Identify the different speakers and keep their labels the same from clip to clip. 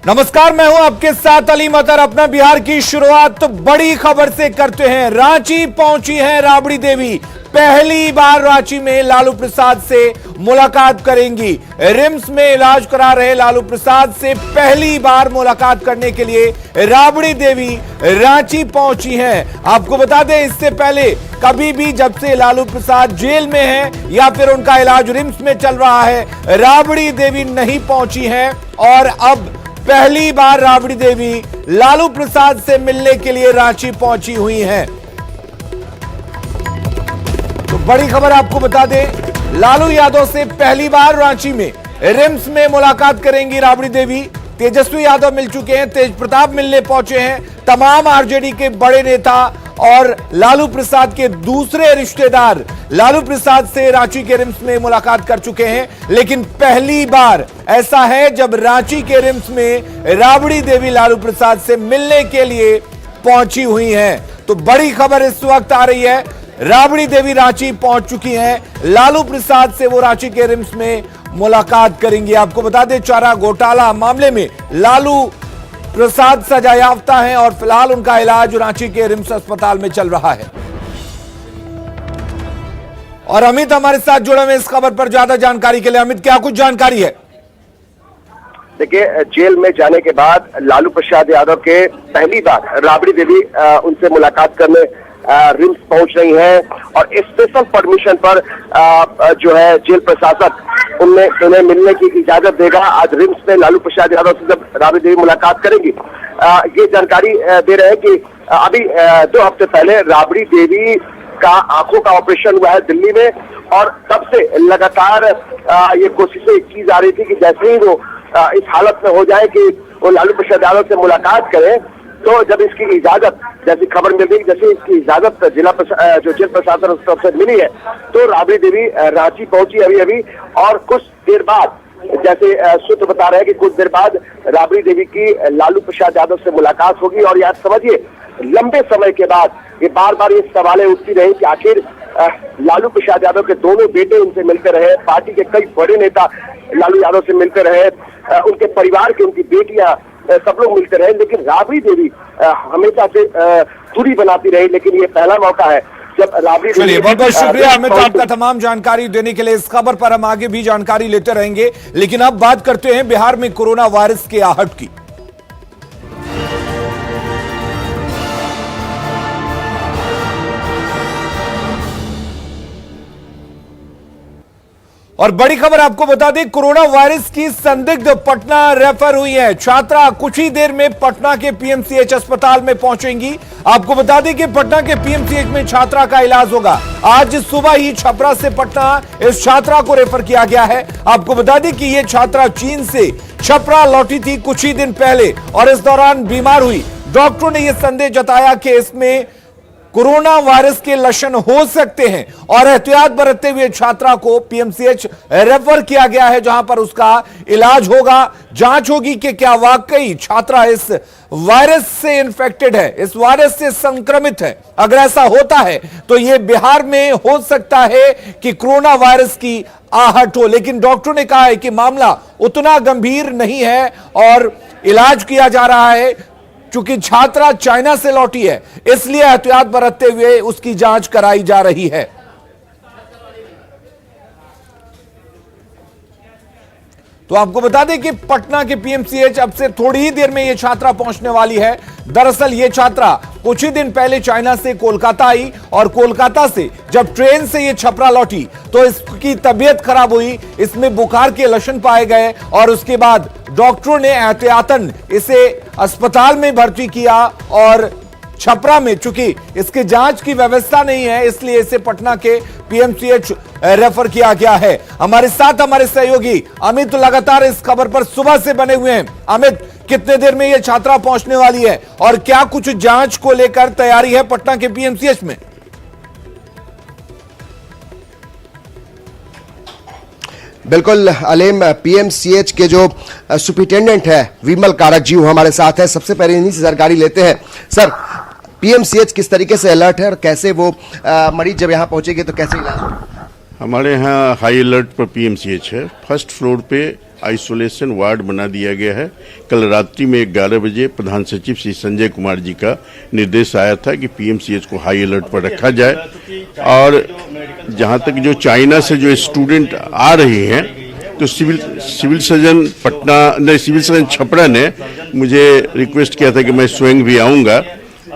Speaker 1: नमस्कार, मैं हूं आपके साथ अली मतर। अपना बिहार की शुरुआत तो बड़ी खबर से करते हैं। रांची पहुंची हैं राबड़ी देवी। पहली बार रांची में लालू प्रसाद से मुलाकात करेंगी। रिम्स में इलाज करा रहे लालू प्रसाद से पहली बार मुलाकात करने के लिए राबड़ी देवी रांची पहुंची हैं। आपको बता दें, इससे पहले कभी भी जब से लालू प्रसाद जेल में हैं या फिर उनका इलाज रिम्स में चल रहा है, राबड़ी देवी नहीं पहुंची हैं और अब पहली बार राबड़ी देवी लालू प्रसाद से मिलने के लिए रांची पहुंची हुई हैं। तो बड़ी खबर आपको बता दें, लालू यादव से पहली बार रांची में रिम्स में मुलाकात करेंगी राबड़ी देवी। तेजस्वी यादव मिल चुके हैं, तेज प्रताप मिलने पहुंचे हैं, तमाम आरजेडी के बड़े नेता और लालू प्रसाद के दूसरे रिश्तेदार लालू प्रसाद से रांची के रिम्स में मुलाकात कर चुके हैं। लेकिन पहली बार ऐसा है जब रांची के रिम्स में राबड़ी देवी लालू प्रसाद से मिलने के लिए पहुंची हुई हैं। तो बड़ी खबर इस वक्त आ रही है, राबड़ी देवी रांची पहुंच चुकी हैं। लालू प्रसाद से वो रांची के रिम्स में मुलाकात करेंगी। आपको बता दें, चारा घोटाला मामले में लालू प्रसाद सजायाफ्ता हैं और फिलहाल उनका इलाज रांची के रिम्स अस्पताल में चल रहा है। और अमित हमारे साथ जुड़े हुए इस खबर पर ज्यादा जानकारी के लिए। अमित, क्या कुछ जानकारी है?
Speaker 2: देखिए, जेल में जाने के बाद लालू प्रसाद यादव के पहली बार राबड़ी देवी उनसे मुलाकात करने रिम्स पहुंच रही हैं और स्पेशल परमिशन पर जो है जेल प्रशासक उन्हें मिलने की इजाजत देगा। आज रिम्स में लालू प्रसाद यादव से जब राबड़ी देवी मुलाकात करेंगी, ये जानकारी दे रहे हैं कि अभी 2 हफ्ते पहले राबड़ी देवी का आंखों का ऑपरेशन हुआ है दिल्ली में और तब से लगातार ये कोशिशें की जा रही थी कि जैसे ही वो इस हालत में हो जाए कि वो लालू प्रसाद यादव से मुलाकात करें, तो जब इसकी इजाजत, जैसी खबर मिल गई, जैसे इसकी इजाजत जो जेल प्रशासन उस तरफ से मिली है, तो राबड़ी देवी रांची पहुंची अभी और कुछ देर बाद, जैसे सूत्र बता रहे हैं कि कुछ देर बाद राबड़ी देवी की लालू प्रसाद यादव से मुलाकात होगी। और याद समझिए, लंबे समय के बाद ये बार बार ये सवालें उठती रही कि आखिर लालू प्रसाद यादव के दोनों बेटे उनसे मिलते रहे, पार्टी के कई बड़े नेता लालू यादव से मिलते रहे, उनके परिवार के, उनकी बेटियां, सब लोग मिलते रहे, लेकिन राबड़ी देवी हमेशा से दूरी बनाती रही। लेकिन ये पहला मौका है जब राबड़ी देवी।
Speaker 1: बहुत बहुत शुक्रिया अमित, आपका तमाम जानकारी देने के लिए। इस खबर पर हम आगे भी जानकारी लेते रहेंगे, लेकिन अब बात करते हैं बिहार में कोरोना वायरस के आहट की। और बड़ी खबर आपको बता दें, कोरोना वायरस की संदिग्ध पटना रेफर हुई है। छात्रा कुछ ही देर में पटना के पीएमसीएच अस्पताल में पहुंचेंगी। आपको बता दें कि पटना के पीएमसीएच में छात्रा का इलाज होगा। आज सुबह ही छपरा से पटना इस छात्रा को रेफर किया गया है। आपको बता दें कि यह छात्रा चीन से छपरा लौटी थी कुछ ही दिन पहले और इस दौरान बीमार हुई। डॉक्टरों ने यह संदेह जताया कि इसमें कोरोना वायरस के लक्षण हो सकते हैं और एहतियात बरतते हुए छात्रा को पीएमसीएच रेफर किया गया है, जहां पर उसका इलाज होगा। जांच होगी कि क्या वाकई छात्रा इस वायरस से इन्फेक्टेड है, इस वायरस से संक्रमित है। अगर ऐसा होता है तो यह बिहार में हो सकता है कि कोरोना वायरस की आहट हो। लेकिन डॉक्टरों ने कहा है कि मामला उतना गंभीर नहीं है और इलाज किया जा रहा है। चूंकि छात्रा चाइना से लौटी है, इसलिए एहतियात बरतते हुए उसकी जांच कराई जा रही है। तो आपको बता दें कि पटना के पीएमसीएच अब से थोड़ी ही देर में यह छात्रा पहुंचने वाली है। दरअसल यह छात्रा कुछ ही दिन पहले चाइना से कोलकाता आई और कोलकाता से जब ट्रेन से यह छपरा लौटी तो इसकी तबीयत खराब हुई, इसमें बुखार के लक्षण पाए गए और उसके बाद डॉक्टरों ने एहतियातन इसे अस्पताल में भर्ती किया और छपरा में चूंकि इसके जांच की व्यवस्था नहीं है, इसलिए इसे पटना के पीएमसीएच रेफर किया गया है। हमारे साथ हमारे सहयोगी अमित लगातार इस खबर पर सुबह से बने हुए हैं। अमित, कितने देर में यह छात्रा पहुंचने वाली है और क्या कुछ जांच को लेकर तैयारी है पटना के पीएमसीएच में?
Speaker 3: बिल्कुल अलीम, पीएमसीएच के जो सुपरिटेंडेंट है विमल कारक जी हमारे साथ है। सबसे पहले इन्हीं से जानकारी लेते हैं। सर, पीएमसीएच किस तरीके से अलर्ट है और कैसे वो मरीज जब यहाँ पहुंचेंगे तो कैसे इलाज?
Speaker 4: हमारे यहाँ हाई अलर्ट पर पीएमसीएच है। फर्स्ट फ्लोर पे आइसोलेशन वार्ड बना दिया गया है। कल रात्रि में 11 बजे प्रधान सचिव श्री संजय कुमार जी का निर्देश आया था कि पीएमसीएच को हाई अलर्ट पर रखा जाए। और जहां तक जो चाइना से जो स्टूडेंट आ रहे हैं, तो civil surgeon civil surgeon Chhapra ने मुझे रिक्वेस्ट किया था कि मैं स्वयं भी आऊँगा,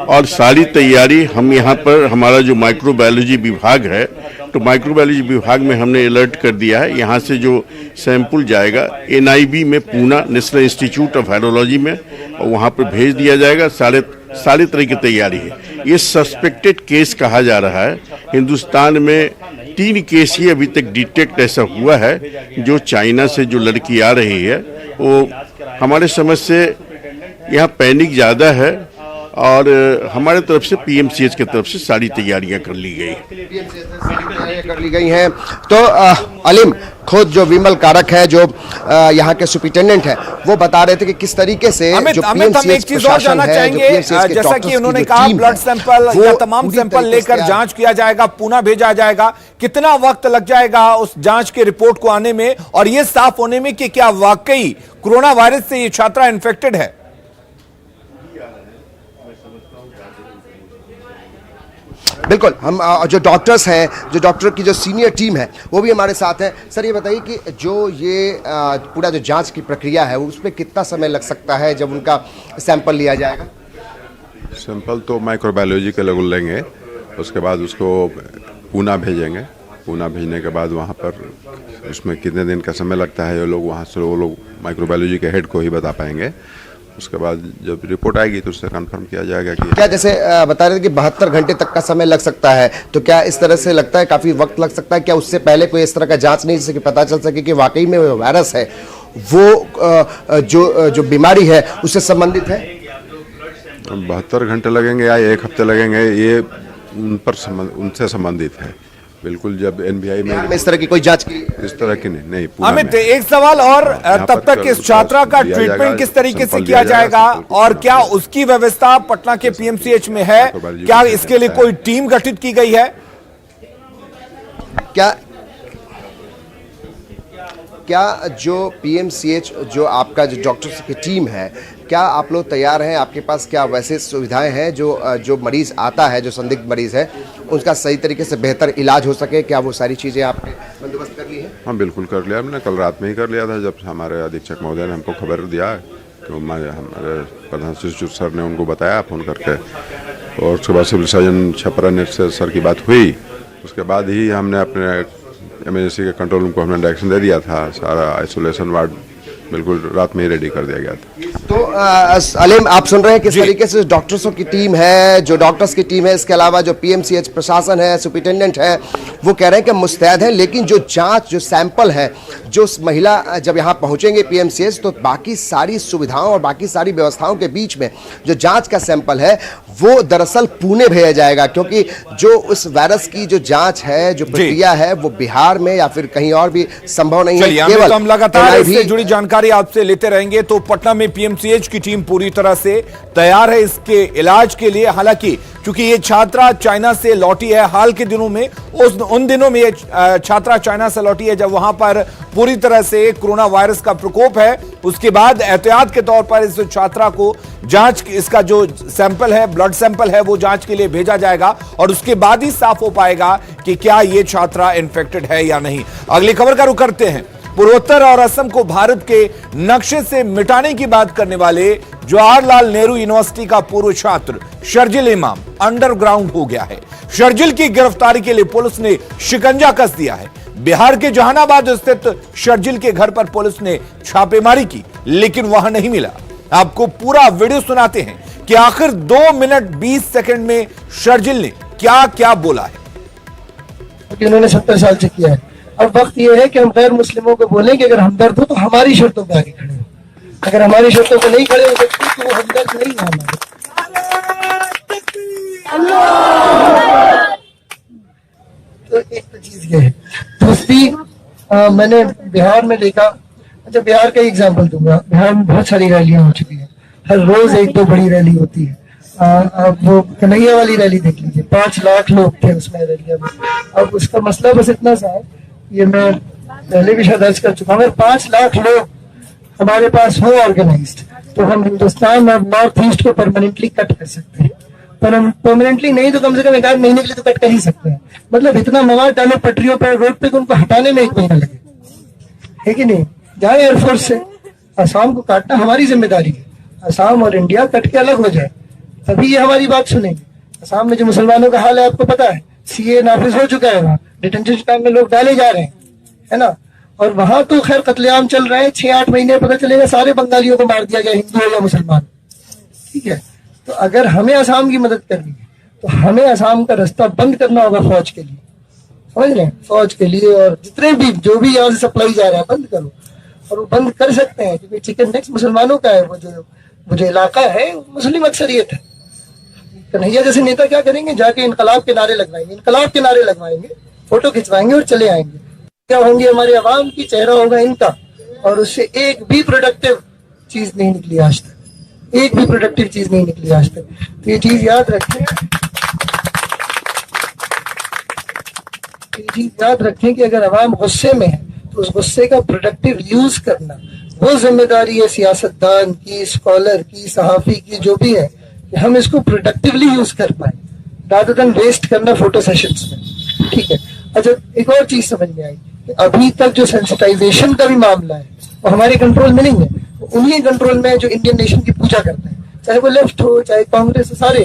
Speaker 4: और सारी तैयारी हम यहाँ पर, हमारा जो माइक्रोबायोलॉजी विभाग है, तो माइक्रोबायोलॉजी विभाग में हमने अलर्ट कर दिया है। यहाँ से जो सैंपल जाएगा एनआईबी में, Poona national institute of virology में, और वहाँ पर भेज दिया जाएगा। सारी तरह की तैयारी है। ये सस्पेक्टेड केस कहा जा रहा है। हिंदुस्तान में 3 केस ही अभी तक डिटेक्ट ऐसा हुआ है। जो चाइना से जो लड़की आ रही है, वो हमारे समझ से यहाँ पैनिक ज़्यादा है, और हमारे तरफ से पीएमसीएच की तरफ से सारी तैयारियां कर ली गई
Speaker 3: हैं। तो अलीम, खुद जो विमल कारक है, जो यहाँ के सुपरिटेंडेंट है, वो बता रहे थे कि किस तरीके से जो
Speaker 1: पीएमसीएच प्रशासन है, जैसा कि उन्होंने कहा, ब्लड सैंपल या तमाम सैंपल लेकर जांच किया जाएगा, पुणे भेजा जाएगा। कितना वक्त लग जाएगा उस जांच के रिपोर्ट को आने में और ये साफ होने में कि क्या वाकई कोरोना वायरस से ये छात्रा इन्फेक्टेड है?
Speaker 3: बिल्कुल, हम जो डॉक्टर्स हैं, जो डॉक्टर की जो सीनियर टीम है, वो भी हमारे साथ है। सर, ये बताइए कि जो ये पूरा जो जांच की प्रक्रिया है, उसमें कितना समय लग सकता है जब उनका सैंपल लिया जाएगा?
Speaker 5: सैंपल तो माइक्रोबायोलॉजी के लोग लेंगे, उसके बाद उसको पूना भेजेंगे। पूना भेजने के बाद वहाँ पर उसमें कितने दिन का समय लगता है, ये लोग वहाँ से वो लोग माइक्रोबायोलॉजी के हेड को ही बता पाएंगे। उसके बाद जब रिपोर्ट आएगी तो उससे कंफर्म किया जाएगा कि क्या, जैसे
Speaker 3: बता रहे थे कि 72 घंटे तक का समय लग सकता है, तो क्या इस तरह से लगता है काफ़ी वक्त लग सकता है? क्या उससे पहले कोई इस तरह का जांच नहीं, जिससे कि पता चल सके कि वाकई में वो वायरस है, वो जो बीमारी है उससे संबंधित है?
Speaker 5: 72 घंटे लगेंगे या 1 हफ्ते लगेंगे, ये उनसे संबंधित है। बिल्कुल, जब एनबीआई में
Speaker 3: इस तरह की कोई जांच की,
Speaker 5: इस तरह की नहीं।
Speaker 1: अमित, एक सवाल और, तब तक इस छात्रा का ट्रीटमेंट किस तरीके से किया जाएगा और क्या उसकी व्यवस्था पटना के पीएमसीएच में है? क्या इसके लिए कोई टीम गठित की गई है?
Speaker 3: क्या जो पीएमसीएच, जो आपका जो डॉक्टर्स की टीम है, क्या आप लोग तैयार हैं? आपके पास क्या वैसे सुविधाएं हैं जो मरीज आता है, जो संदिग्ध मरीज है, उसका सही तरीके से बेहतर इलाज हो सके? क्या वो सारी चीज़ें आपने बंदोबस्त कर ली है?
Speaker 5: हाँ, बिल्कुल कर लिया हमने। कल रात में ही कर लिया था, जब हमारे अधीक्षक महोदय ने हमको खबर दिया तो हमारे प्रधान सचिव सर ने उनको बताया फ़ोन करके, और उसके बाद सिविल सर्जन छपरा ने सर की बात हुई। उसके बाद ही हमने अपने इमरजेंसी के कंट्रोल रूम को हमने डायरेक्शन दे दिया था। सारा आइसोलेशन वार्ड बिल्कुल रात में ही रेडी कर दिया गया था।
Speaker 3: तो अलीम, आप सुन रहे हैं किस तरीके से डॉक्टर्सों की टीम है, जो डॉक्टर्स की टीम है, इसके अलावा जो पीएमसीएच प्रशासन है, सुपरिटेंडेंट है, वो कह रहे हैं कि मुस्तैद है। लेकिन जो जांच, जो सैंपल है, जो महिला जब यहाँ पहुँचेंगे पीएमसीएच, तो बाकी सारी सुविधाओं और बाकी सारी व्यवस्थाओं के बीच में जो जांच का सैंपल है, वो दरअसल पुणे भेजा जाएगा, क्योंकि जो उस वायरस की जो जांच है, जो प्रक्रिया है, वो बिहार में या फिर कहीं और भी संभव नहीं है।
Speaker 1: केवल हम लगातार इससे जुड़ी जानकारी आपसे लेते रहेंगे। तो पटना में पीएमसीएच की टीम पूरी तरह से तैयार है इसके इलाज के लिए। हालांकि क्योंकि ये छात्रा चाइना से लौटी है हाल के दिनों में, उन दिनों में ये छात्रा चाइना से लौटी है जब वहां पर पूरी तरह से कोरोना वायरस का प्रकोप है। उसके बाद एहतियात के तौर पर इस छात्रा को जांच, इसका जो सैंपल है, ब्लड सैंपल है, वो जांच के लिए भेजा जाएगा और उसके बाद ही साफ हो पाएगा कि क्या ये छात्रा इन्फेक्टेड है या नहीं। अगली खबर का रुख करते हैं। पूर्वोत्तर और असम को भारत के नक्शे से मिटाने की बात करने वाले जवाहरलाल नेहरू यूनिवर्सिटी का पूर्व छात्र शर्जिल इमाम अंडरग्राउंड हो गया है। शर्जिल की गिरफ्तारी के लिए पुलिस ने शिकंजा कस दिया है। बिहार के जहानाबाद स्थित शर्जिल के घर पर पुलिस ने छापेमारी की, लेकिन वहां नहीं मिला। आपको पूरा वीडियो सुनाते हैं कि आखिर 2 मिनट 20 सेकंड में शर्जिल ने क्या क्या बोला है।
Speaker 6: उन्होंने 70 साल से किया है। अब वक्त ये है कि हम गैर मुस्लिमों को बोलें कि अगर हमदर्द हो तो हमारी शर्तों पे आगे खड़े हो, अगर हमारी शर्तों पे नहीं खड़े हो सकते तो वो हमदर्द नहीं है हमारे। तो एक तो चीज ये है। दूसरी, मैंने बिहार में देखा, अच्छा बिहार का एग्जाम्पल दूंगा। बिहार में बहुत सारी रैलियां हो चुकी है, हर रोज 1-2 बड़ी रैली होती है। अब वो कन्हैया वाली रैली देख लीजिए, 5 लाख लोग थे उसमें रैलिया में। अब उसका मसला बस इतना सा है, ये मैं पहले भी शायद अर्ज कर चुका हूँ, 5 लाख लोग हमारे पास हो ऑर्गेनाइज्ड, तो हम हिंदुस्तान और नॉर्थ ईस्ट को परमानेंटली कट कर सकते हैं। पर हम परमानेंटली नहीं तो कम से कम 1 महीने के लिए तो कट कर ही सकते हैं। मतलब इतना मवाद डाले पटरियों पर, रोड पे, उनको हटाने में 1 महीना लगे, है कि नहीं? जाए एयरफोर्स से। असम को काटना हमारी जिम्मेदारी है। असम और इंडिया कट के अलग हो जाए, तभी ये हमारी बात सुनेंगे। असम में जो मुसलमानों का हाल है आपको पता है, सीए नाफिज हो चुका है, वहाँ डिटेंशन कैंप में लोग डाले जा रहे हैं, है ना? और वहां तो खैर कत्लेआम चल रहे हैं, 6-8 महीने पता चलेगा सारे बंगालियों को मार दिया गया, हिंदू हो या मुसलमान, ठीक है? तो अगर हमें असम की मदद करनी है तो हमें असम का रास्ता बंद करना होगा फौज के लिए, समझ रहे हैं? फौज के लिए, और जितने भी जो भी यहाँ से सप्लाई जा रहा है बंद करो। और वो बंद कर सकते हैं क्योंकि चिकन नेक्स मुसलमानों का है, वो जो इलाका है मुस्लिम अक्सरियत है। कन्हैया जैसे नेता क्या करेंगे, जाके इनकलाब के नारे लगवाएंगे, फोटो खिंचवाएंगे और चले आएंगे। क्या होंगे हमारे अवाम की, चेहरा होगा इनका, और उससे एक भी प्रोडक्टिव चीज नहीं निकली आज तक, तो ये चीज याद रखें कि अगर अवाम गुस्से में है तो उस गुस्से का प्रोडक्टिव यूज करना वो जिम्मेदारी है सियासतदान की, स्कॉलर की, सहाफी की, जो भी है, कि हम इसको प्रोडक्टिवली यूज कर पाए रादर देन वेस्ट करना फोटो सेशंस में, ठीक है? अच्छा, एक और चीज समझ में आई कि अभी तक जो सेंसिटाइजेशन का भी मामला है वो हमारे कंट्रोल में नहीं है, वो उन्हीं कंट्रोल में है जो इंडियन नेशन की पूजा करते हैं, चाहे वो लेफ्ट हो चाहे कांग्रेस, सारे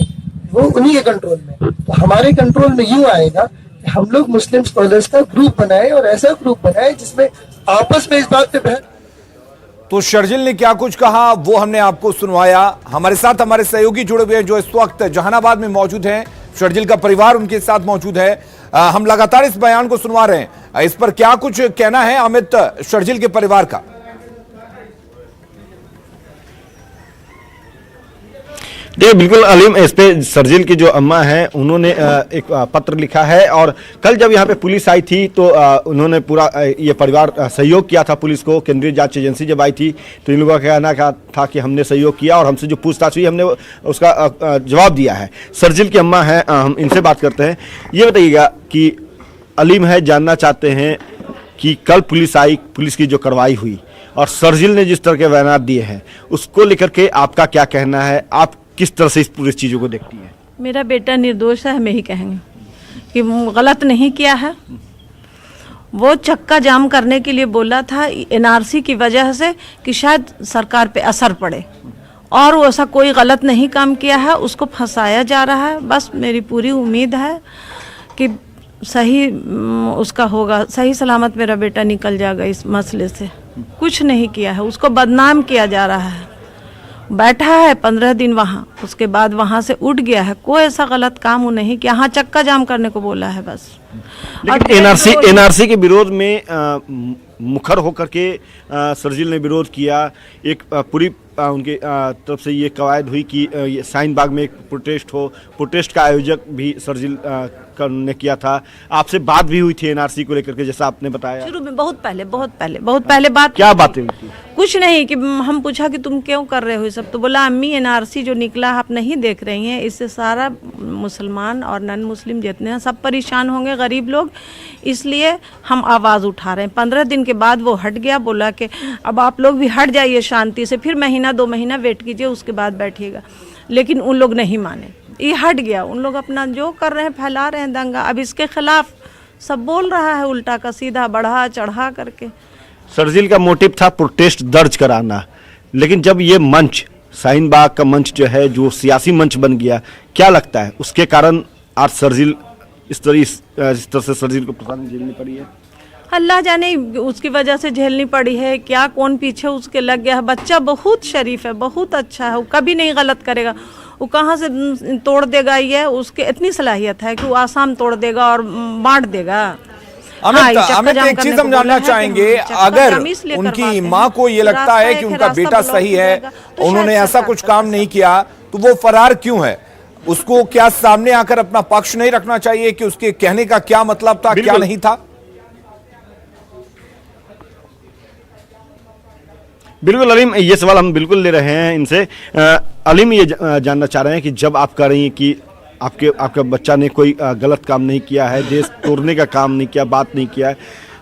Speaker 6: वो उन्हीं के कंट्रोल में। तो हमारे कंट्रोल में यूं आएगा कि हम लोग मुस्लिम स्कॉलर्स का ग्रुप बनाए, और ऐसा ग्रुप बनाए जिसमें आपस में इस बात पे बहस।
Speaker 1: तो शर्जिल ने क्या कुछ कहा वो हमने आपको सुनवाया। हमारे साथ हमारे सहयोगी जुड़े हुए हैं जो इस वक्त जहानाबाद में मौजूद हैं। शर्जिल का परिवार उनके साथ मौजूद है। हम लगातार इस बयान को सुनवा रहे हैं, इस पर क्या कुछ कहना है अमित शर्जिल के परिवार का?
Speaker 7: देखिए, बिल्कुल अलीम, इस पे शर्जिल की जो अम्मा हैं उन्होंने एक पत्र लिखा है, और कल जब यहाँ पे पुलिस आई थी तो उन्होंने पूरा ये परिवार सहयोग किया था पुलिस को। केंद्रीय जांच एजेंसी जब आई थी तो इन लोगों का कहना था कि हमने सहयोग किया और हमसे जो पूछताछ हुई हमने उसका जवाब दिया है। शर्जिल की अम्मा है, हम इनसे बात करते हैं। ये बताइएगा कि अलीम है जानना चाहते हैं कि कल पुलिस आई, पुलिस की जो कार्रवाई हुई और शर्जिल ने जिस तरह के बयान दिए हैं उसको लेकर के आपका क्या कहना है? आप किस तरह से इस पूरी चीजों को देखती है?
Speaker 8: मेरा बेटा निर्दोष है, हम यही कहेंगे कि गलत नहीं किया है। वो चक्का जाम करने के लिए बोला था एनआरसी की वजह से कि शायद सरकार पे असर पड़े, और वो ऐसा कोई गलत नहीं काम किया है, उसको फंसाया जा रहा है। बस मेरी पूरी उम्मीद है कि सही उसका होगा, सही सलामत मेरा बेटा निकल जाएगा इस मसले से। कुछ नहीं किया है, उसको बदनाम किया जा रहा है। बैठा है 15 दिन वहाँ, उसके बाद वहाँ से उठ गया है। कोई ऐसा गलत काम वो नहीं किया, हाँ चक्का जाम करने को बोला है बस।
Speaker 7: लेकिन एनआरसी के विरोध में मुखर होकर के शर्जिल ने विरोध किया। एक पूरी उनके तरफ से ये कवायद हुई कि शाहीन बाग में एक प्रोटेस्ट हो। प्रोटेस्ट का आयोजक भी शर्जिल ने किया था। आपसे बात भी हुई थी एनआरसी को लेकर के, जैसा आपने बताया
Speaker 8: शुरू में। बहुत पहले बात।
Speaker 7: क्या बातें हुई थी?
Speaker 8: कुछ नहीं, कि हम पूछा कि तुम क्यों कर रहे हो ये सब, तो बोला अम्मी एनआरसी जो निकला आप नहीं देख रही हैं, इससे सारा मुसलमान और नॉन मुस्लिम जितने हैं सब परेशान होंगे, गरीब लोग, इसलिए हम आवाज़ उठा रहे हैं। 15 दिन के बाद वो हट गया, बोला कि अब आप लोग भी हट जाइए शांति से, फिर 1-2 महीना वेट कीजिए, उसके बाद बैठिएगा। लेकिन उन लोग नहीं माने, ये हट गया। उन लोग अपना जो कर रहे हैं, फैला रहे हैं दंगा। अब इसके खिलाफ सब बोल रहा है उल्टा का सीधा, बढ़ा चढ़ा करके।
Speaker 7: शर्जिल का मोटिव था प्रोटेस्ट दर्ज कराना, लेकिन जब ये मंच शाहीन बाग का मंच जो है, जो सियासी मंच बन गया, क्या लगता है उसके कारण आज शर्जिल इस तरह से शर्जिल को परेशानी झेलनी पड़ी है?
Speaker 8: अल्लाह जाने उसकी वजह से झेलनी पड़ी है क्या, कौन पीछे उसके लग गया है। बच्चा बहुत शरीफ है, बहुत अच्छा है, वो कभी नहीं गलत करेगा। वो कहाँ से तोड़ देगा, ये उसके इतनी सलाहियत है कि वो आसाम तोड़ देगा और बांट देगा।
Speaker 1: अमित एक चीज हम जानना चाहेंगे, अगर उनकी माँ को ये लगता है कि उनका बेटा सही है, उन्होंने ऐसा कुछ काम नहीं किया, तो वो फरार क्यों है? उसको क्या सामने आकर अपना पक्ष नहीं रखना चाहिए कि उसके कहने का क्या मतलब था, क्या नहीं था?
Speaker 7: बिल्कुल अलीम, ये सवाल हम बिल्कुल ले रहे हैं इनसे। अलीम ये जानना चाह रहे हैं कि जब आप कह रही हैं कि आपका बच्चा ने कोई गलत काम नहीं किया है, देश तोड़ने का काम नहीं किया, बात नहीं किया है,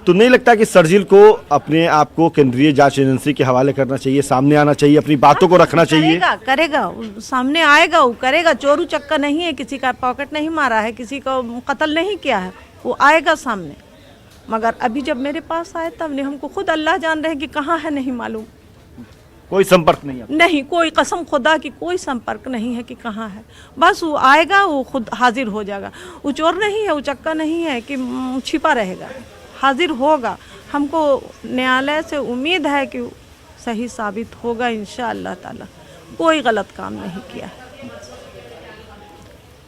Speaker 7: तो नहीं लगता कि शर्जील को अपने आप को केंद्रीय जांच एजेंसी के हवाले करना चाहिए, सामने आना चाहिए, अपनी बातों को रखना चाहिए?
Speaker 8: करेगा सामने आएगा, वो करेगा। चोरू चक्का नहीं है, किसी का पॉकेट नहीं मारा है, किसी को कत्ल नहीं किया है, वो आएगा सामने। मगर अभी जब मेरे पास आए तब नहीं, हमको खुद अल्लाह जान रहे हैं कि कहाँ है, नहीं मालूम,
Speaker 7: कोई संपर्क नहीं है?
Speaker 8: नहीं, कोई कसम खुदा की कोई संपर्क नहीं है कि कहाँ है। बस वो आएगा, वो खुद हाजिर हो जाएगा। वो चोर नहीं है, वो चक्का नहीं है कि छिपा रहेगा, हाजिर होगा। हमको न्यायालय से उम्मीद है कि सही साबित होगा इंशाअल्लाह ताला, कोई गलत काम नहीं किया है।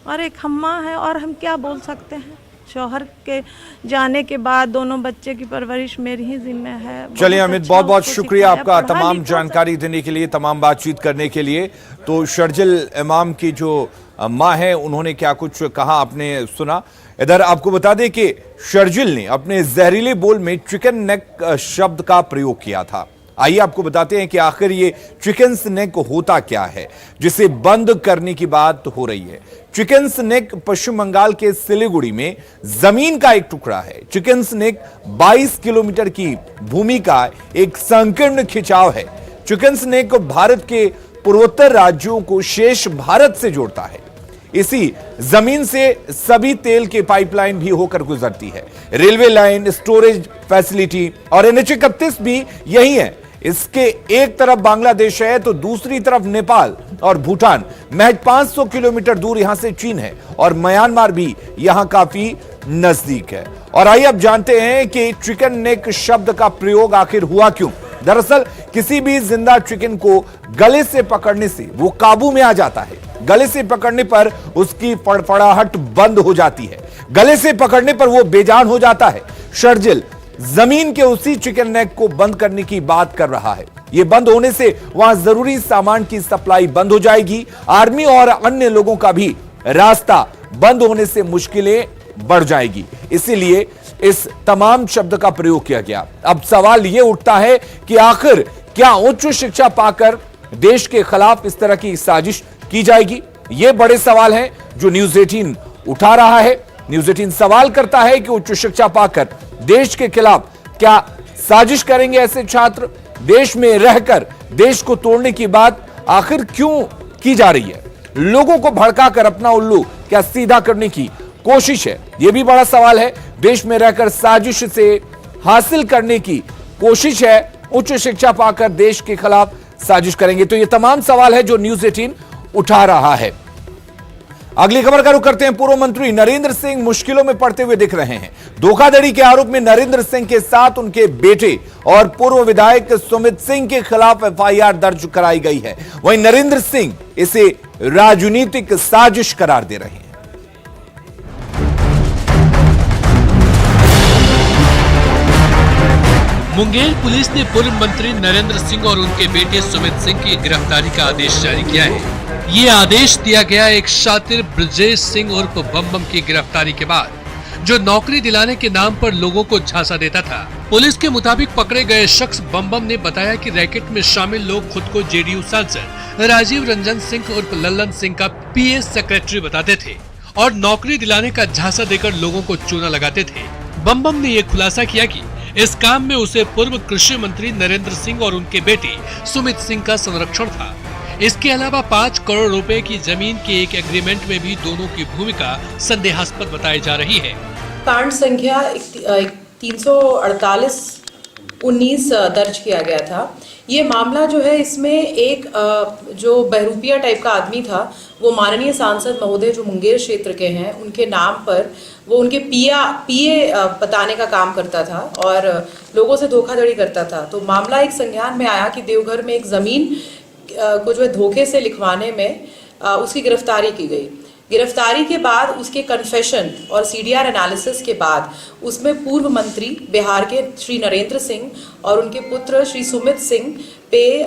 Speaker 8: और एक अम्मा है, और हम क्या बोल सकते हैं। शौहर के जाने के बाद दोनों बच्चे की परवरिश मेरी ही जिम्मे है।
Speaker 1: चलिए अमित, बहुत बहुत
Speaker 8: उसको
Speaker 1: शुक्रिया
Speaker 8: सिखाया,
Speaker 1: आपका
Speaker 8: पढ़ा
Speaker 1: तमाम
Speaker 8: लिखा
Speaker 1: जानकारी देने के लिए, तमाम बातचीत करने के लिए। तो शर्जिल इमाम की जो माँ है, उन्होंने क्या कुछ कहा आपने सुना। इधर आपको बता दें कि शर्जिल ने अपने जहरीले बोल में चिकन नेक शब्द का प्रयोग किया था। आइए आपको बताते हैं कि आखिर ये चिकन स्नेक होता क्या है, जिसे बंद करने की बात हो रही है। चिकन स्नेक पश्चिम बंगाल के सिलीगुड़ी में जमीन का एक टुकड़ा है। चिकन स्नेक 22 किलोमीटर की भूमि का एक संकीर्ण खिंचाव है। चिकन स्नेक भारत के पूर्वोत्तर राज्यों को शेष भारत से जोड़ता है। इसी जमीन से सभी तेल के पाइपलाइन भी होकर गुजरती है। रेलवे लाइन, स्टोरेज फैसिलिटी और NH 31 भी यही है। इसके एक तरफ बांग्लादेश है तो दूसरी तरफ नेपाल और भूटान। महज 500 किलोमीटर दूर यहां से चीन है और म्यांमार भी यहां काफी नजदीक है। और आइए अब जानते हैं कि चिकन नेक शब्द का प्रयोग आखिर हुआ क्यों। दरअसल किसी भी जिंदा चिकन को गले से पकड़ने से वो काबू में आ जाता है। गले से पकड़ने पर उसकी फड़फड़ाहट बंद हो जाती है। गले से पकड़ने पर वो बेजान हो जाता है। शर्जिल जमीन के उसी चिकन नेक को बंद करने की बात कर रहा है। ये बंद होने से वहां जरूरी सामान की सप्लाई बंद हो जाएगी। आर्मी और अन्य लोगों का भी रास्ता बंद होने से मुश्किलें बढ़ जाएगी। इसीलिए इस तमाम शब्द का प्रयोग किया गया। अब सवाल यह उठता है कि आखिर क्या उच्च शिक्षा पाकर देश के खिलाफ इस तरह की साजिश की जाएगी? ये बड़े सवाल हैं जो न्यूज 18 उठा रहा है। न्यूज 18 सवाल करता है कि उच्च शिक्षा पाकर देश के खिलाफ क्या साजिश करेंगे ऐसे छात्र? देश में रहकर देश को तोड़ने की बात आखिर क्यों की जा रही है? लोगों को भड़काकर अपना उल्लू क्या सीधा करने की कोशिश है? यह भी बड़ा सवाल है। देश में रहकर साजिश से हासिल करने की कोशिश है, उच्च शिक्षा पाकर देश के खिलाफ साजिश करेंगे? तो ये तमाम सवाल है जो न्यूज 18 उठा रहा है। अगली खबर का रुख करते हैं। पूर्व मंत्री नरेंद्र सिंह मुश्किलों में पड़ते हुए दिख रहे हैं। धोखाधड़ी के आरोप में नरेंद्र सिंह के साथ उनके बेटे और पूर्व विधायक सुमित सिंह के खिलाफ FIR दर्ज कराई गई है। वहीं नरेंद्र सिंह इसे राजनीतिक साजिश करार दे रहे हैं।
Speaker 9: मुंगेर पुलिस ने पूर्व मंत्री नरेंद्र सिंह और उनके बेटे सुमित सिंह की गिरफ्तारी का आदेश जारी किया है। ये आदेश दिया गया एक शातिर ब्रजेश सिंह उर्फ बम की गिरफ्तारी के बाद, जो नौकरी दिलाने के नाम पर लोगों को झांसा देता था। पुलिस के मुताबिक पकड़े गए शख्स बम ने बताया कि रैकेट में शामिल लोग खुद को JDU सांसद राजीव रंजन सिंह उर्फ लल्लन सिंह का PS सेक्रेटरी बताते थे और नौकरी दिलाने का झांसा देकर लोगों को चूना लगाते थे। बम ने यह खुलासा किया कि इस काम में उसे पूर्व कृषि मंत्री नरेंद्र सिंह और उनके बेटे सुमित सिंह का संरक्षण था। इसके अलावा 5 करोड़ रुपए की जमीन के एक एग्रीमेंट में भी दोनों की भूमिका संदेहास्पद बताई जा रही है।
Speaker 10: कांड संख्या 348/19 दर्ज किया गया था। ये मामला जो है, इसमें एक जो बहरूपिया टाइप का आदमी था, वो माननीय सांसद महोदय जो मुंगेर क्षेत्र के हैं, उनके नाम पर वो उनके PA बताने का काम करता था और लोगों से धोखाधड़ी करता था। तो मामला एक संज्ञान में आया कि देवघर में एक जमीन को जो है धोखे से लिखवाने में उसकी गिरफ्तारी की गई। गिरफ्तारी के बाद उसके कन्फेशन और CDR एनालिसिस के बाद उसमें पूर्व मंत्री बिहार के श्री नरेंद्र सिंह और उनके पुत्र श्री सुमित सिंह पे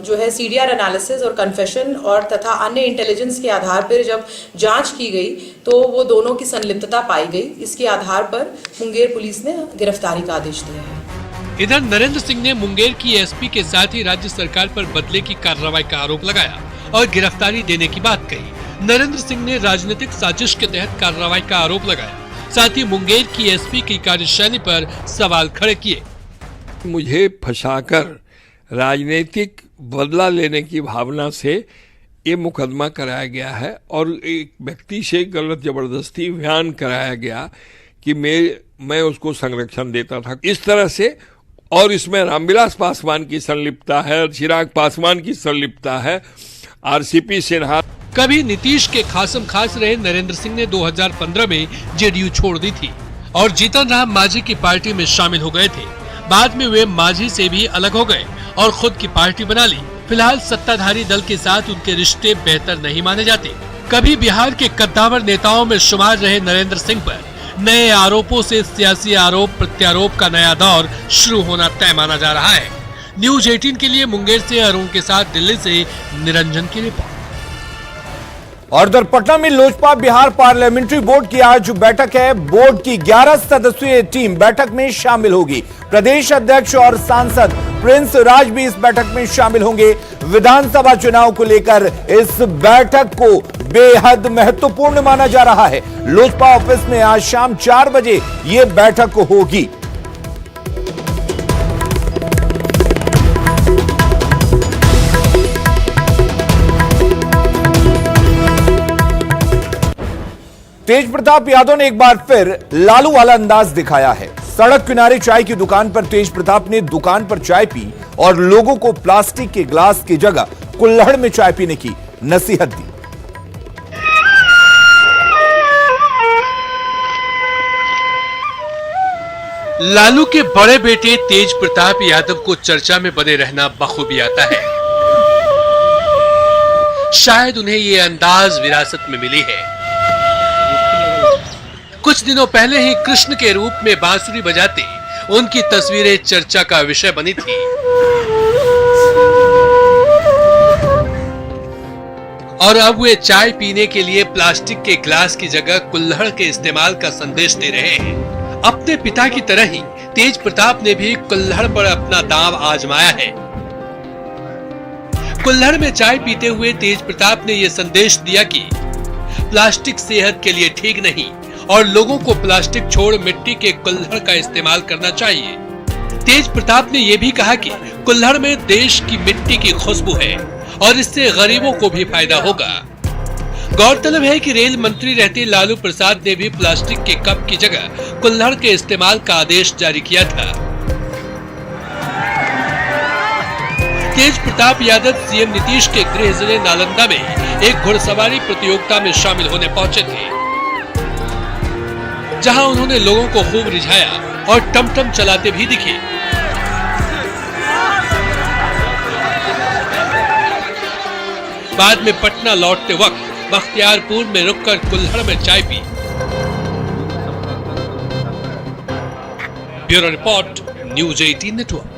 Speaker 10: जो है CDR एनालिसिस और कन्फेशन और तथा अन्य इंटेलिजेंस के आधार पर जब जांच की गई तो वो दोनों की संलिप्तता पाई गई। इसके आधार पर मुंगेर पुलिस ने गिरफ्तारी का आदेश दिया है।
Speaker 9: इधर नरेंद्र सिंह ने मुंगेर की SP के साथ ही राज्य सरकार पर बदले की कार्रवाई का आरोप लगाया और गिरफ्तारी देने की बात कही। नरेंद्र सिंह ने राजनीतिक साजिश के तहत कार्रवाई का आरोप लगाया। साथ ही मुंगेर की एसपी की कार्यशैली पर सवाल खड़े किए।
Speaker 11: मुझे फंसाकर राजनीतिक बदला लेने की भावना से ये मुकदमा कराया गया है और एक व्यक्ति से गलत जबरदस्ती बयान कराया गया कि मैं उसको संरक्षण देता था इस तरह से, और इसमें रामविलास पासवान की संलिप्तता है, चिराग पासवान की संलिप्तता है, आरसीपी सिन्हा।
Speaker 9: कभी नीतीश के खासम खास रहे नरेंद्र सिंह ने 2015 में जेडीयू छोड़ दी थी और जीतन राम मांझी की पार्टी में शामिल हो गए थे। बाद में वे मांझी से भी अलग हो गए और खुद की पार्टी बना ली। फिलहाल सत्ताधारी दल के साथ उनके रिश्ते बेहतर नहीं माने जाते। कभी बिहार के कद्दावर नेताओं में शुमार रहे नरेंद्र सिंह पर नए आरोपों से सियासी आरोप प्रत्यारोप का नया दौर शुरू होना तय माना जा रहा है। न्यूज 18 के लिए मुंगेर से अरुण के साथ दिल्ली से निरंजन की रिपोर्ट।
Speaker 1: और उधर पटना में लोजपा बिहार पार्लियामेंट्री बोर्ड की आज बैठक है। बोर्ड की 11 सदस्यीय टीम बैठक में शामिल होगी। प्रदेश अध्यक्ष और सांसद प्रिंस राज भी इस बैठक में शामिल होंगे। विधानसभा चुनाव को लेकर इस बैठक को बेहद महत्वपूर्ण माना जा रहा है। लोजपा ऑफिस में आज शाम 4 बजे यह बैठक होगी। तेज प्रताप यादव ने एक बार फिर लालू वाला अंदाज दिखाया है। सड़क किनारे चाय की दुकान पर तेज प्रताप ने दुकान पर चाय पी और लोगों को प्लास्टिक के ग्लास की जगह कुल्हड़ में चाय पीने की नसीहत दी।
Speaker 9: लालू के बड़े बेटे तेज प्रताप यादव को चर्चा में बने रहना बखूबी आता है। शायद उन्हें ये अंदाज विरासत में मिली है। कुछ दिनों पहले ही कृष्ण के रूप में बांसुरी बजाते उनकी तस्वीरें चर्चा का विषय बनी थी। और अब वे चाय पीने के लिए प्लास्टिक के ग्लास की जगह कुल्हड़ के इस्तेमाल का संदेश दे रहे हैं। अपने पिता की तरह ही तेज प्रताप ने भी कुल्हड़ पर अपना दांव आजमाया है। कुल्हड़ में चाय पीते हुए तेज प्रताप ने यह संदेश दिया कि प्लास्टिक सेहत के लिए ठीक नहीं और लोगों को प्लास्टिक छोड़ मिट्टी के कुल्हड़ का इस्तेमाल करना चाहिए। तेज प्रताप ने यह भी कहा कि कुल्हड़ में देश की मिट्टी की खुशबू है और इससे गरीबों को भी फायदा होगा। गौरतलब है कि रेल मंत्री रहते लालू प्रसाद ने भी प्लास्टिक के कप की जगह कुल्हड़ के इस्तेमाल का आदेश जारी किया था। तेज प्रताप यादव सीएम नीतीश के गृह जिले नालंदा में एक घुड़सवारी प्रतियोगिता में शामिल होने पहुंचे थे, जहां उन्होंने लोगों को खूब रिझाया और टमटम चलाते भी दिखे। बाद में पटना लौटते वक्त बख्तियारपुर में रुककर कुल्हड़ में चाय P. Bureau report, news 18 network.